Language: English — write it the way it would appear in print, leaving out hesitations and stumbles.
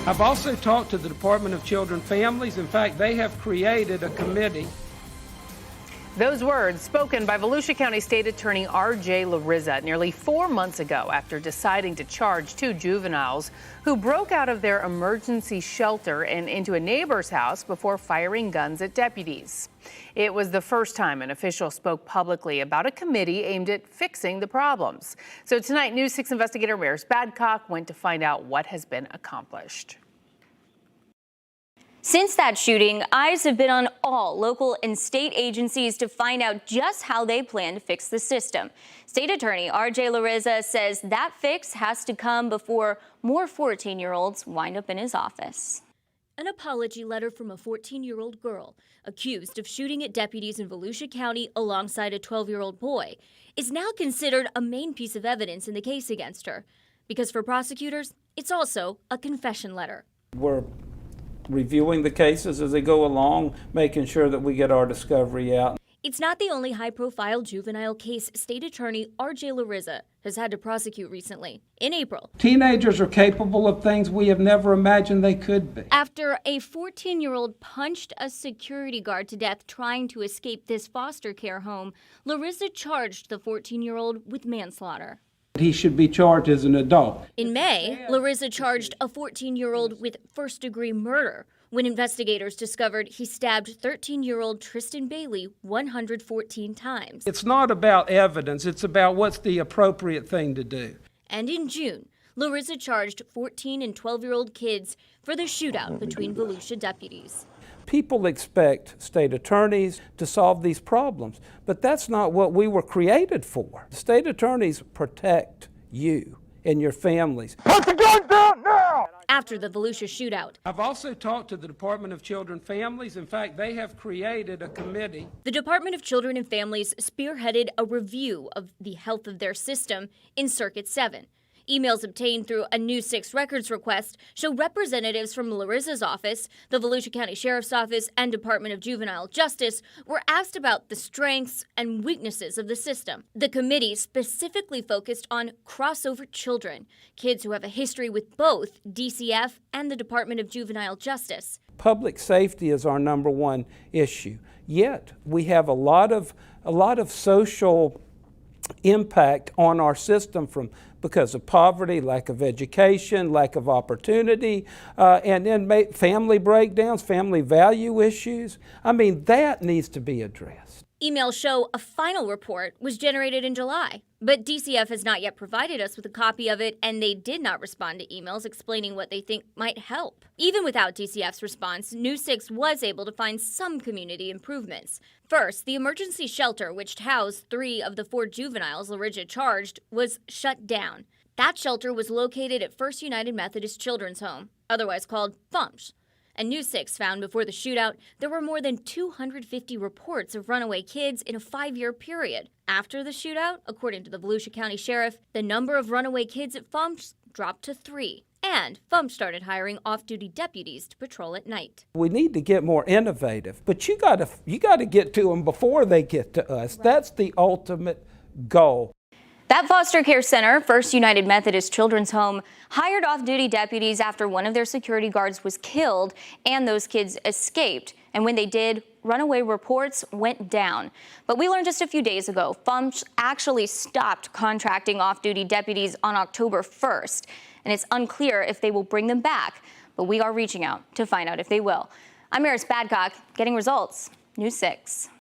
I've also talked to the Department of Children and Families. In fact, they have created a committee. Those words spoken by Volusia County State Attorney R.J. Larissa nearly 4 months ago after deciding to charge 2 juveniles who broke out of their emergency shelter and into a neighbor's house before firing guns at deputies. It was the first time an official spoke publicly about a committee aimed at fixing the problems. So tonight, News 6 investigator Maris Badcock went to find out what has been accomplished. Since that shooting, eyes have been on all local and state agencies to find out just how they plan to fix the system. State Attorney R.J. Larissa says that fix has to come before more 14-year-olds wind up in his office. An apology letter from a 14-year-old girl accused of shooting at deputies in Volusia County alongside a 12-year-old boy is now considered a main piece of evidence in the case against her. Because for prosecutors, it's also a confession letter. We're reviewing the cases as they go along, making sure that we get our discovery out. It's not the only high-profile juvenile case State Attorney R.J. Larissa has had to prosecute recently. In April, Teenagers are capable of things we have never imagined they could be. after a 14-year-old punched a security guard to death trying to escape this foster care home, Larissa charged the 14-year-old with manslaughter. He should be charged as an adult. In May, Larissa charged a 14-year-old with first-degree murder when investigators discovered he stabbed 13-year-old Tristan Bailey 114 times. It's not about evidence, it's about what's the appropriate thing to do. And in June, Larissa charged 14 and 12-year-old kids for the shootout between Volusia deputies. People expect state attorneys to solve these problems, but that's not what we were created for. State attorneys protect you and your families. Put the gun down now! After the Volusia shootout, I've also talked to the Department of Children and Families. In fact, they have created a committee. the Department of Children and Families spearheaded a review of the health of their system in Circuit 7. Emails obtained through a News 6 records request show representatives from Larissa's office, the Volusia County Sheriff's Office, and Department of Juvenile Justice were asked about the strengths and weaknesses of the system. The committee specifically focused on crossover children, kids who have a history with both DCF and the Department of Juvenile Justice. Public safety is our number one issue. Yet we have a lot of social impact on our system because of poverty, lack of education, lack of opportunity, and then family breakdowns, family value issues. I mean, that needs to be addressed. Emails show a final report was generated in July, but DCF has not yet provided us with a copy of it, and they did not respond to emails explaining what they think might help. Even without DCF's response, News 6 was able to find some community improvements. First, the emergency shelter, which housed 3 of the 4 juveniles Larissa charged, was shut down. That shelter was located at First United Methodist Children's Home, otherwise called FUMSH. And News 6 found before the shootout there were more than 250 reports of runaway kids in a 5-year period. After the shootout, according to the Volusia County Sheriff, the number of runaway kids at FUMSH dropped to 3. And FUMSH started hiring off-duty deputies to patrol at night. We need to get more innovative, but you got to get to them before they get to us. Right. That's the ultimate goal. That foster care center, First United Methodist Children's Home, hired off-duty deputies after one of their security guards was killed and those kids escaped. And when they did, runaway reports went down. But we learned just a few days ago, FUMSH actually stopped contracting off-duty deputies on October 1st. And it's unclear if they will bring them back, but we are reaching out to find out if they will. I'm Maris Badcock, getting results, News 6.